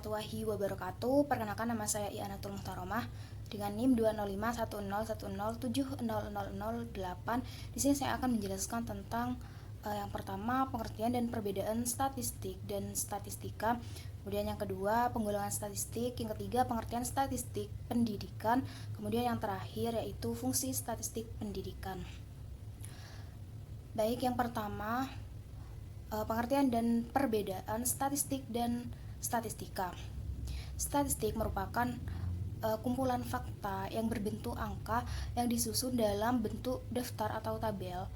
warahmatullahi wabarakatuh. Perkenalkan, nama saya Ianatul Muhtaromah dengan NIM 2051010700008. Di sini saya akan menjelaskan tentang yang pertama, pengertian dan perbedaan statistik dan statistika. Kemudian yang kedua, penggolongan statistik. Yang ketiga, pengertian statistik pendidikan. Kemudian yang terakhir yaitu fungsi statistik pendidikan. Baik, yang pertama, pengertian dan perbedaan statistik dan statistika. Statistik merupakan kumpulan fakta yang berbentuk angka yang disusun dalam bentuk daftar atau tabel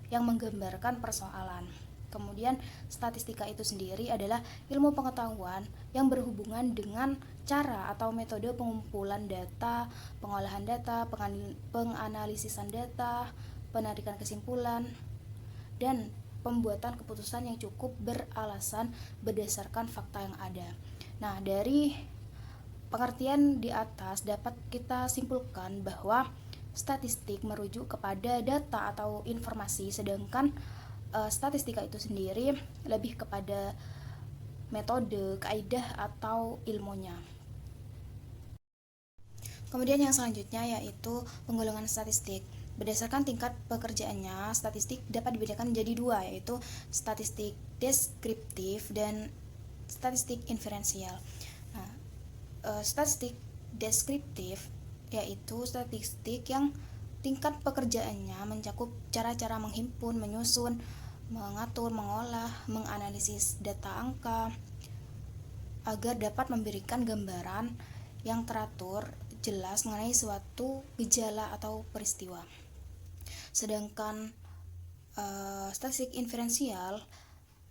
yang menggambarkan persoalan. Kemudian statistika itu sendiri adalah ilmu pengetahuan yang berhubungan dengan cara atau metode pengumpulan data, pengolahan data, penganalisisan data, penarikan kesimpulan, dan pembuatan keputusan yang cukup beralasan berdasarkan fakta yang ada. Nah, dari pengertian di atas dapat kita simpulkan bahwa statistik merujuk kepada data atau informasi, sedangkan statistika itu sendiri lebih kepada metode, kaidah atau ilmunya. Kemudian yang selanjutnya yaitu penggolongan statistik. Berdasarkan tingkat pekerjaannya, statistik dapat dibedakan menjadi dua, yaitu statistik deskriptif dan statistik inferensial. Nah, statistik deskriptif yaitu statistik yang tingkat pekerjaannya mencakup cara-cara menghimpun, menyusun, mengatur, mengolah, menganalisis data angka agar dapat memberikan gambaran yang teratur, jelas mengenai suatu gejala atau peristiwa. Sedangkan statistik inferensial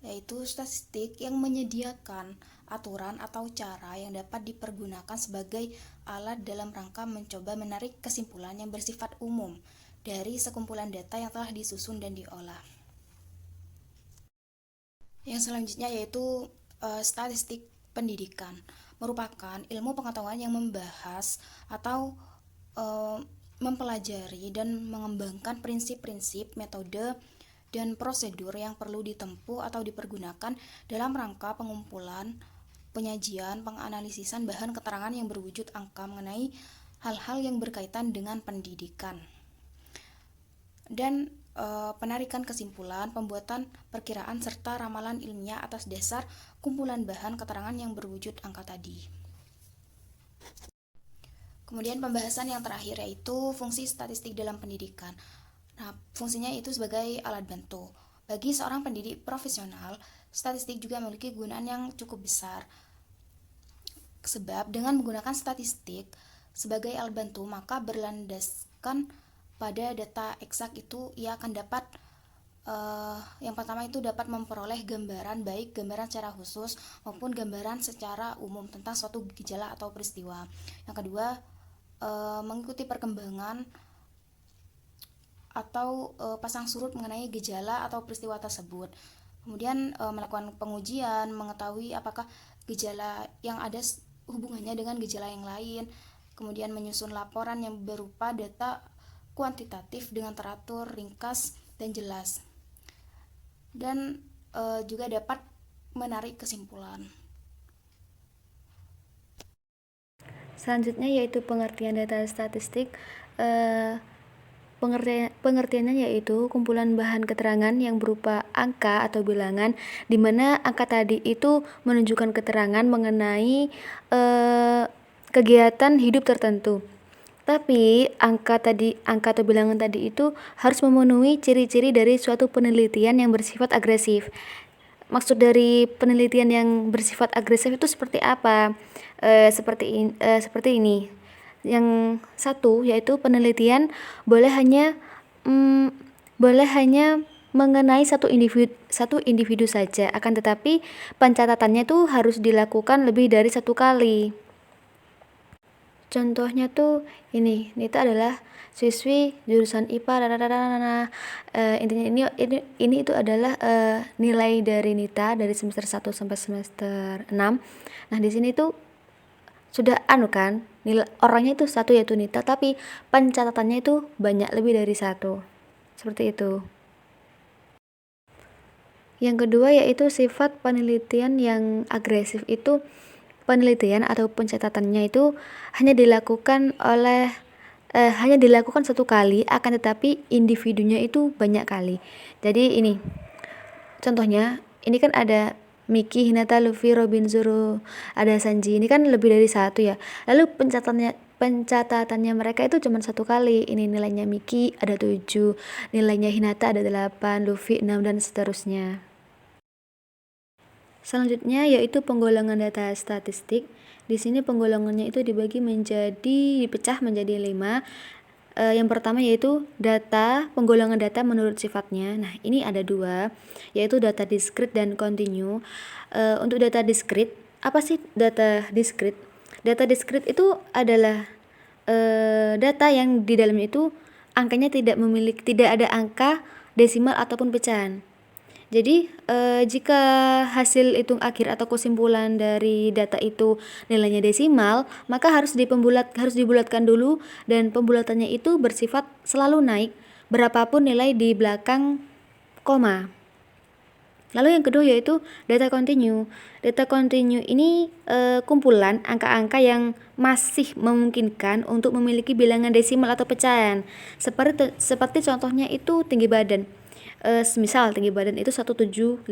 yaitu statistik yang menyediakan aturan atau cara yang dapat dipergunakan sebagai alat dalam rangka mencoba menarik kesimpulan yang bersifat umum dari sekumpulan data yang telah disusun dan diolah. Yang selanjutnya yaitu statistik pendidikan, merupakan ilmu pengetahuan yang membahas atau mempelajari dan mengembangkan prinsip-prinsip, metode, dan prosedur yang perlu ditempuh atau dipergunakan dalam rangka pengumpulan, penyajian, penganalisisan bahan keterangan yang berwujud angka mengenai hal-hal yang berkaitan dengan pendidikan. Dan penarikan kesimpulan, pembuatan perkiraan, serta ramalan ilmiah atas dasar kumpulan bahan keterangan yang berwujud angka tadi. Kemudian pembahasan yang terakhir yaitu fungsi statistik dalam pendidikan. Nah, fungsinya itu sebagai alat bantu. Bagi seorang pendidik profesional, statistik juga memiliki kegunaan yang cukup besar. Sebab dengan menggunakan statistik sebagai alat bantu, maka berlandaskan pada data eksak itu ia akan dapat yang pertama itu dapat memperoleh gambaran, baik gambaran secara khusus maupun gambaran secara umum tentang suatu gejala atau peristiwa. Yang kedua, mengikuti perkembangan atau pasang surut mengenai gejala atau peristiwa tersebut. Kemudian melakukan pengujian, mengetahui apakah gejala yang ada hubungannya dengan gejala yang lain. Kemudian menyusun laporan yang berupa data kuantitatif dengan teratur, ringkas, dan jelas. Dan juga dapat menarik kesimpulan. Selanjutnya yaitu pengertian data statistik. Pengertiannya yaitu kumpulan bahan keterangan yang berupa angka atau bilangan, di mana angka tadi itu menunjukkan keterangan mengenai kegiatan hidup tertentu. Tapi angka atau bilangan tadi itu harus memenuhi ciri-ciri dari suatu penelitian yang bersifat agresif. Maksud dari penelitian yang bersifat agresif itu seperti apa? Seperti ini. Yang satu yaitu penelitian boleh hanya mengenai satu individu saja, akan tetapi pencatatannya itu harus dilakukan lebih dari satu kali. Contohnya tuh ini, Nita adalah siswi jurusan IPA. Intinya ini itu adalah nilai dari Nita dari semester 1 sampai semester 6. Nah, di sini tuh sudah kan, nilai orangnya itu satu yaitu Nita, tapi pencatatannya itu banyak, lebih dari satu. Seperti itu. Yang kedua yaitu sifat penelitian yang agresif itu penelitian atau pencatatannya itu hanya dilakukan hanya dilakukan satu kali, akan tetapi individunya itu banyak kali. Jadi ini contohnya, ini kan ada Miki, Hinata, Luffy, Robin, Zoro, ada Sanji. Ini kan lebih dari satu ya. Lalu pencatatannya mereka itu cuma satu kali. Ini nilainya Miki ada 7, nilainya Hinata ada 8, Luffy 6, dan seterusnya. Selanjutnya yaitu penggolongan data statistik. Di sini penggolongannya itu dipecah menjadi 5. Yang pertama yaitu penggolongan data menurut sifatnya. Nah, ini ada 2, yaitu data diskrit dan kontinu. Untuk data diskrit, apa sih data diskrit? Data diskrit itu adalah data yang di dalamnya itu angkanya tidak ada angka desimal ataupun pecahan. Jadi jika hasil hitung akhir atau kesimpulan dari data itu nilainya desimal, maka harus dibulatkan dulu, dan pembulatannya itu bersifat selalu naik berapapun nilai di belakang koma. Lalu yang kedua yaitu data kontinu. Data kontinu ini kumpulan angka-angka yang masih memungkinkan untuk memiliki bilangan desimal atau pecahan. Seperti contohnya itu tinggi badan. Misal tinggi badan itu 175,5.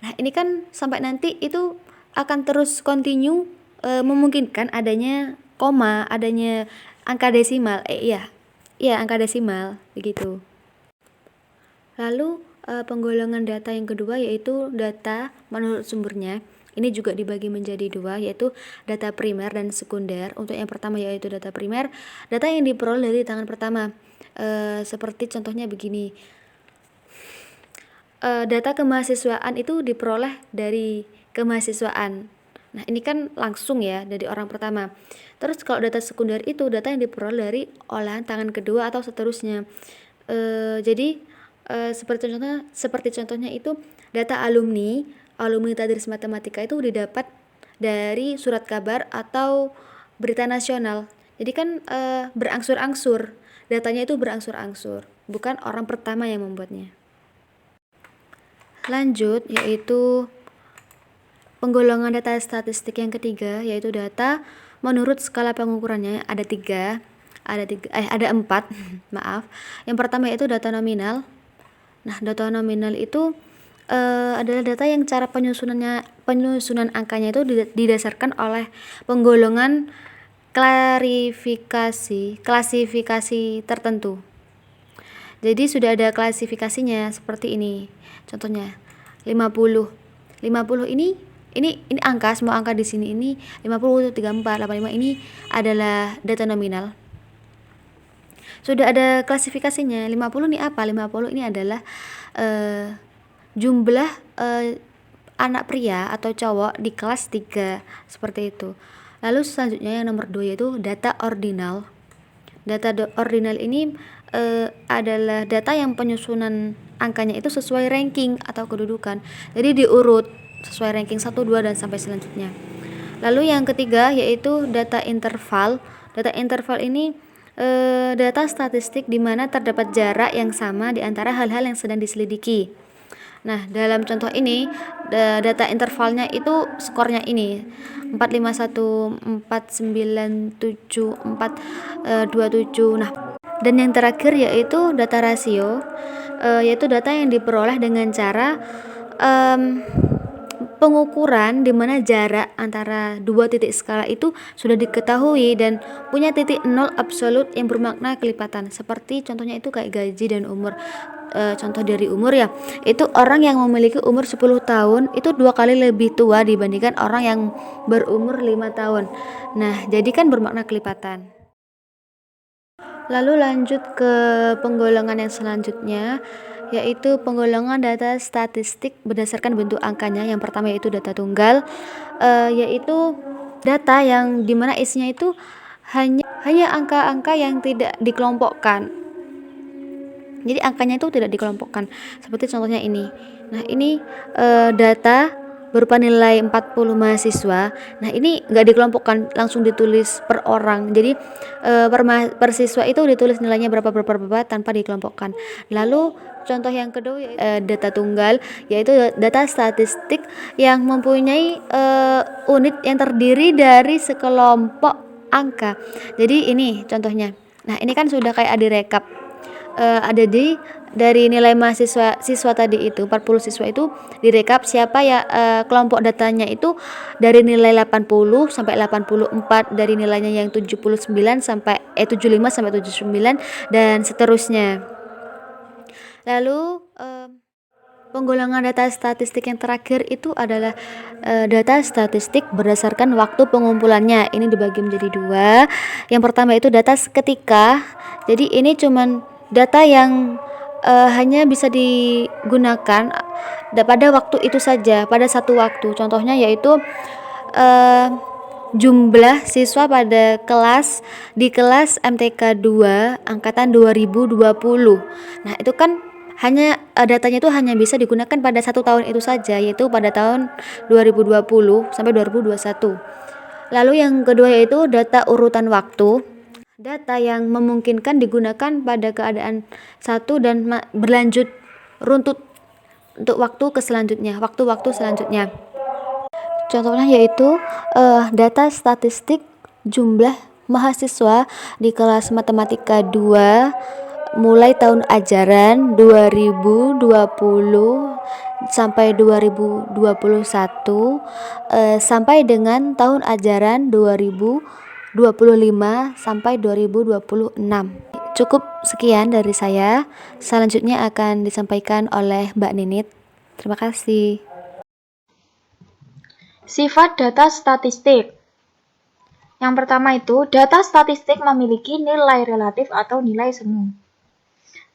Nah, ini kan sampai nanti itu akan terus kontinu memungkinkan adanya koma, adanya angka desimal. Angka desimal begitu. Lalu penggolongan data yang kedua yaitu data menurut sumbernya. Ini juga dibagi menjadi 2, yaitu data primer dan sekunder. Untuk yang pertama yaitu data primer, data yang diperoleh dari tangan pertama. Seperti contohnya begini. Data kemahasiswaan itu diperoleh dari kemahasiswaan. Nah, ini kan langsung ya dari orang pertama. Terus kalau data sekunder itu data yang diperoleh dari olahan tangan kedua atau seterusnya. Jadi seperti contohnya itu data alumni Tadris Matematika itu didapat dari surat kabar atau berita nasional. Jadi kan berangsur-angsur, datanya itu berangsur-angsur, bukan orang pertama yang membuatnya. Lanjut yaitu penggolongan data statistik yang ketiga, yaitu data menurut skala pengukurannya. Ada 4 maaf. Yang pertama yaitu data nominal. Nah, data nominal itu adalah data yang cara penyusunan angkanya itu didasarkan oleh penggolongan klasifikasi tertentu. Jadi sudah ada klasifikasinya seperti ini. Contohnya 50 ini angka, semua angka di sini ini 50, 34, 85 ini adalah data nominal. Sudah ada klasifikasinya. 50 ini apa? 50 ini adalah jumlah anak pria atau cowok di kelas 3, seperti itu. Lalu selanjutnya yang nomor 2 yaitu data ordinal. Data ordinal ini adalah data yang penyusunan angkanya itu sesuai ranking atau kedudukan. Jadi diurut sesuai ranking 1, 2 dan sampai selanjutnya. Lalu yang ketiga yaitu data interval. Data interval ini data statistik di mana terdapat jarak yang sama di antara hal-hal yang sedang diselidiki. Nah, dalam contoh ini data intervalnya itu skornya ini 451, 497, 427. Nah, dan yang terakhir yaitu data rasio, yaitu data yang diperoleh dengan cara pengukuran di mana jarak antara 2 titik skala itu sudah diketahui dan punya titik 0 absolut yang bermakna kelipatan. Seperti contohnya itu kayak gaji dan umur. Contoh dari umur ya, itu orang yang memiliki umur 10 tahun itu 2 kali lebih tua dibandingkan orang yang berumur 5 tahun. Nah, jadi kan bermakna kelipatan. Lalu lanjut ke penggolongan yang selanjutnya, yaitu penggolongan data statistik berdasarkan bentuk angkanya. Yang pertama yaitu data tunggal, yaitu data yang dimana isinya itu hanya angka-angka yang tidak dikelompokkan. Jadi angkanya itu tidak dikelompokkan. Seperti contohnya ini. Nah, ini data berupa nilai 40 mahasiswa. Nah, ini nggak dikelompokkan, langsung ditulis per orang. Jadi per siswa itu ditulis nilainya berapa tanpa dikelompokkan. Lalu contoh yang kedua data tunggal, yaitu data statistik yang mempunyai unit yang terdiri dari sekelompok angka. Jadi ini contohnya. Nah, ini kan sudah kayak direkap. Ada dari nilai siswa tadi itu 40 siswa itu direkap siapa ya, kelompok datanya itu dari nilai 80 sampai 84, dari nilainya yang 79 sampai 75 sampai 79 dan seterusnya. Lalu penggolongan data statistik yang terakhir itu adalah data statistik berdasarkan waktu pengumpulannya. Ini dibagi menjadi dua. Yang pertama itu data seketika. Jadi ini cuman data yang hanya bisa digunakan pada waktu itu saja, pada satu waktu. Contohnya yaitu jumlah siswa pada di kelas MTK 2 angkatan 2020. Nah, itu kan hanya datanya itu hanya bisa digunakan pada satu tahun itu saja, yaitu pada tahun 2020 sampai 2021. Lalu yang kedua yaitu data urutan waktu. Data yang memungkinkan digunakan pada keadaan satu dan berlanjut runtut untuk waktu selanjutnya. Contohnya yaitu data statistik jumlah mahasiswa di kelas matematika 2 mulai tahun ajaran 2020 sampai 2021 sampai dengan tahun ajaran 2025 sampai 2026. Cukup sekian dari saya. Selanjutnya akan disampaikan oleh Mbak Ninit. Terima kasih. Sifat data statistik. Yang pertama itu, data statistik memiliki nilai relatif atau nilai semu.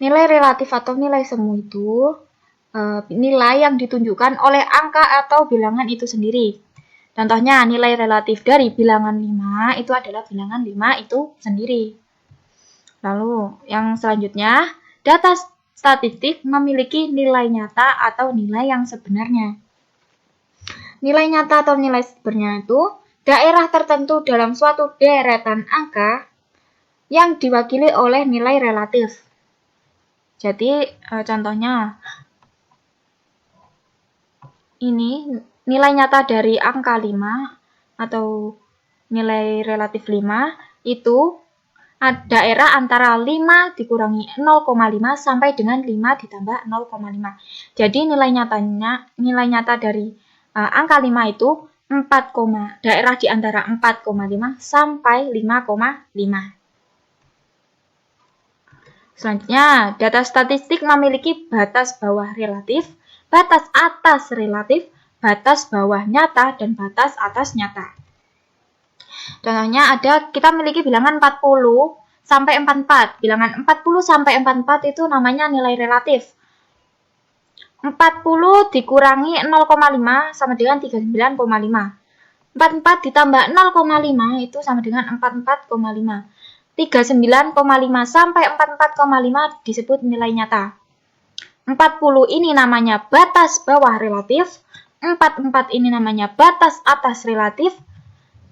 Nilai relatif atau nilai semu itu nilai yang ditunjukkan oleh angka atau bilangan itu sendiri. Contohnya, nilai relatif dari bilangan 5 itu adalah bilangan 5 itu sendiri. Lalu, yang selanjutnya, data statistik memiliki nilai nyata atau nilai yang sebenarnya. Nilai nyata atau nilai sebenarnya itu daerah tertentu dalam suatu deretan angka yang diwakili oleh nilai relatif. Jadi, contohnya, ini nilai nyata dari angka 5 atau nilai relatif 5 itu daerah antara 5 dikurangi 0,5 sampai dengan 5 ditambah 0,5. Jadi nilai nyata dari angka 5 itu 4, daerah di antara 4,5 sampai 5,5. Selanjutnya, data statistik memiliki batas bawah relatif, batas atas relatif, batas bawah nyata, dan batas atas nyata. Contohnya kita memiliki bilangan 40 sampai 44. Bilangan 40 sampai 44 itu namanya nilai relatif. 40 dikurangi 0,5 sama dengan 39,5. 44 ditambah 0,5 itu sama dengan 44,5. 39,5 sampai 44,5 disebut nilai nyata. 40 ini namanya batas bawah relatif, 44 ini namanya batas atas relatif,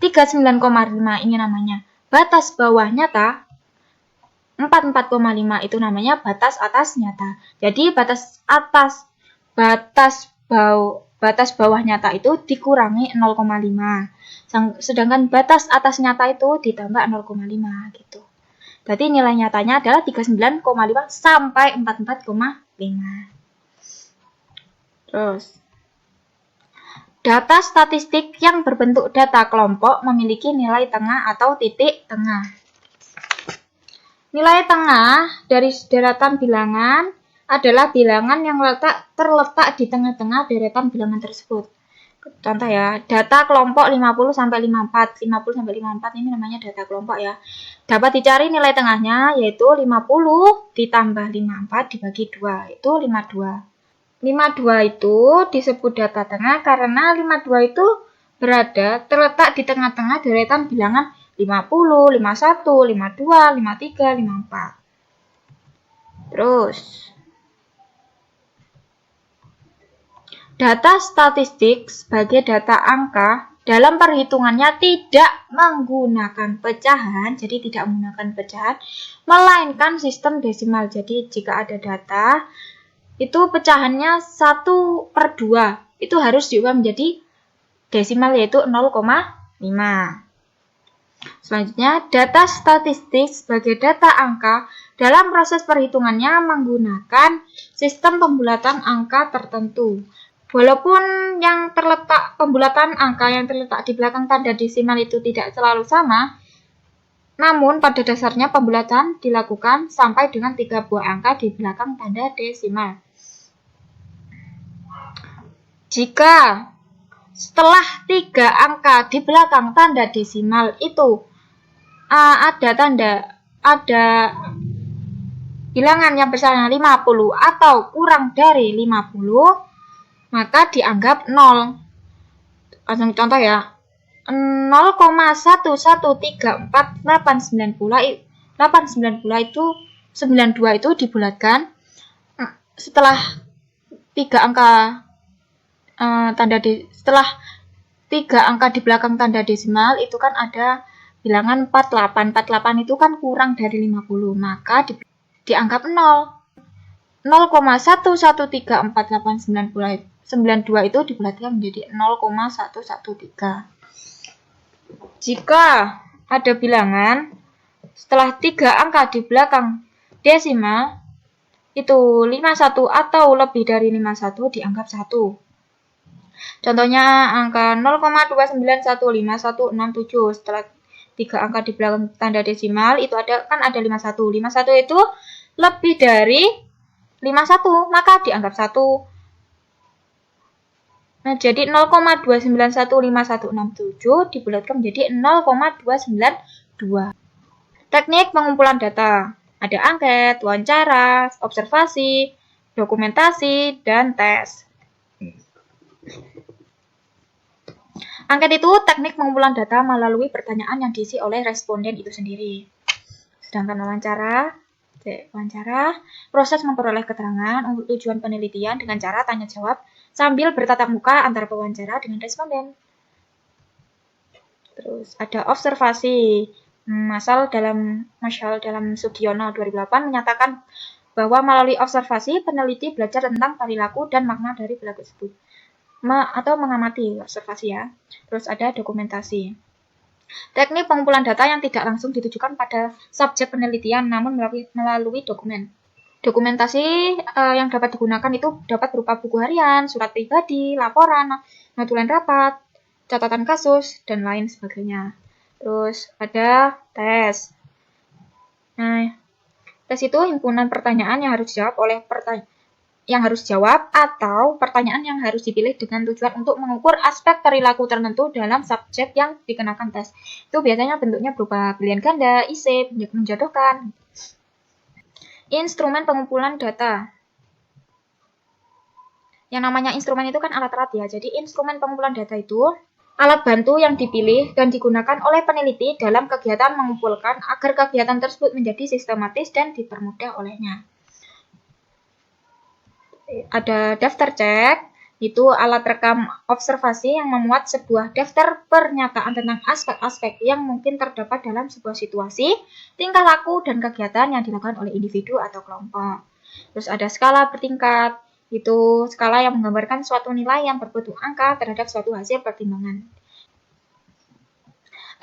39,5 ini namanya batas bawah nyata, 44,5 itu namanya batas atas nyata. Jadi batas bawah nyata itu dikurangi 0,5. Sedangkan batas atas nyata itu ditambah 0,5 gitu. Jadi nilai nyatanya adalah 39,5 sampai 44,5. Terus, data statistik yang berbentuk data kelompok memiliki nilai tengah atau titik tengah. Nilai tengah dari deretan bilangan adalah bilangan yang terletak di tengah-tengah deretan bilangan tersebut. Contoh ya, data kelompok 50 sampai 54. 50 sampai 54 ini namanya data kelompok ya. Dapat dicari nilai tengahnya yaitu 50 ditambah 54 dibagi 2, itu 52. 52 itu disebut data tengah karena 52 itu terletak di tengah-tengah deretan bilangan 50, 51, 52, 53, 54. Terus, Data statistik sebagai data angka dalam perhitungannya tidak menggunakan pecahan, jadi tidak menggunakan pecahan, melainkan sistem desimal. Jadi jika ada data, itu pecahannya 1/2, itu harus diubah menjadi desimal yaitu 0,5. Selanjutnya, data statistik sebagai data angka dalam proses perhitungannya menggunakan sistem pembulatan angka tertentu. Walaupun yang terletak pembulatan angka yang terletak di belakang tanda desimal itu tidak selalu sama, namun pada dasarnya pembulatan dilakukan sampai dengan 3 buah angka di belakang tanda desimal. Jika setelah 3 angka di belakang tanda desimal itu ada bilangan yang besarnya 50 atau kurang dari 50, maka dianggap 0. Langsung contoh ya. 0,1134890 itu 92 itu dibulatkan setelah 3 angka setelah 3 angka di belakang tanda desimal itu kan ada bilangan 48. 48 itu kan kurang dari 50, maka dianggap 0. 0,1134892 itu dibulatkan menjadi 0,113. Jika ada bilangan setelah 3 angka di belakang desimal itu 51 atau lebih dari 51 dianggap 1. Contohnya angka 0,29151667 setelah 3 angka di belakang tanda desimal itu ada 51. 51 itu lebih dari 51, maka dianggap 1. Nah, jadi 0,2915167 dibulatkan menjadi 0,292. Teknik pengumpulan data. Ada angket, wawancara, observasi, dokumentasi, dan tes. Angket itu teknik pengumpulan data melalui pertanyaan yang diisi oleh responden itu sendiri. Sedangkan wawancara, proses memperoleh keterangan untuk tujuan penelitian dengan cara tanya jawab sambil bertatap muka antara pewawancara dengan responden. Terus ada observasi. Masyal dalam Sugiono 2008 menyatakan bahwa melalui observasi peneliti belajar tentang perilaku dan makna dari perilaku tersebut. Atau mengamati observasi ya. Terus ada dokumentasi. Teknik pengumpulan data yang tidak langsung ditujukan pada subjek penelitian namun melalui dokumen. Dokumentasi yang dapat digunakan itu dapat berupa buku harian, surat pribadi, laporan, notulen rapat, catatan kasus, dan lain sebagainya. Terus ada tes. Nah, tes itu himpunan pertanyaan yang harus dijawab atau pertanyaan yang harus dipilih dengan tujuan untuk mengukur aspek perilaku tertentu dalam subjek yang dikenakan tes. Itu biasanya bentuknya berupa pilihan ganda, isi, menjodohkan. Instrumen pengumpulan data. Yang namanya instrumen itu kan alat-alat ya. Jadi instrumen pengumpulan data itu alat bantu yang dipilih dan digunakan oleh peneliti dalam kegiatan mengumpulkan agar kegiatan tersebut menjadi sistematis dan dipermudah olehnya. Ada daftar cek. Itu alat rekam observasi yang memuat sebuah daftar pernyataan tentang aspek-aspek yang mungkin terdapat dalam sebuah situasi, tingkah laku, dan kegiatan yang dilakukan oleh individu atau kelompok. Terus ada skala bertingkat, itu skala yang menggambarkan suatu nilai yang berbentuk angka terhadap suatu hasil pertimbangan.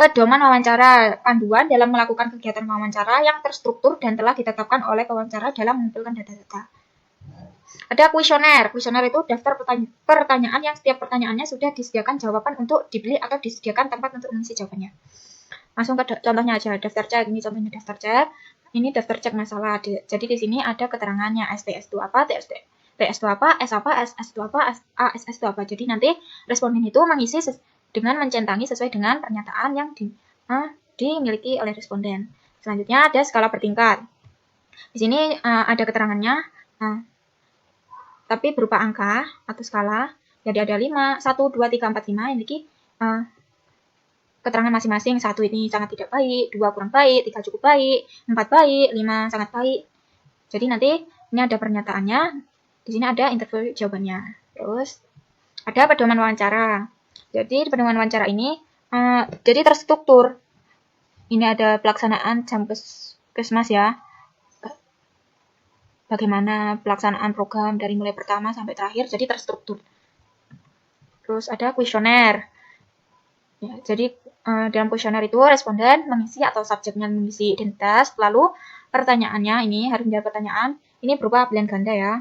Pedoman wawancara, panduan dalam melakukan kegiatan wawancara yang terstruktur dan telah ditetapkan oleh pewawancara dalam mengumpulkan data-data. Ada kuesioner. Kuesioner itu daftar pertanyaan yang setiap pertanyaannya sudah disediakan jawaban untuk dipilih atau disediakan tempat untuk mengisi jawabannya. Langsung ke contohnya aja, daftar cek. Ini contohnya daftar cek. Ini daftar cek masalah. Jadi di sini ada keterangannya STS itu apa, TS itu apa, S apa, SS itu apa, ASS itu apa. Jadi nanti responden itu mengisi dengan mencentangi sesuai dengan pernyataan yang dimiliki oleh responden. Selanjutnya ada skala bertingkat. Di sini ada keterangannya. Tapi berupa angka atau skala, jadi ada 5, 1, 2, 3, 4, 5, ini keterangan masing-masing. 1 ini sangat tidak baik, 2 kurang baik, 3 cukup baik, 4 baik, 5 sangat baik. Jadi nanti ini ada pernyataannya, di sini ada interview jawabannya. Terus Ada pedoman wawancara. Jadi di pedoman wawancara ini jadi terstruktur. Ini ada pelaksanaan jam kesmas ya. Bagaimana pelaksanaan program dari mulai pertama sampai terakhir, jadi terstruktur. Terus ada kuesioner. Ya, jadi dalam kuesioner itu responden mengisi atau subjeknya mengisi identitas, lalu pertanyaannya ini harus menjawab pertanyaan. Ini berupa pilihan ganda ya.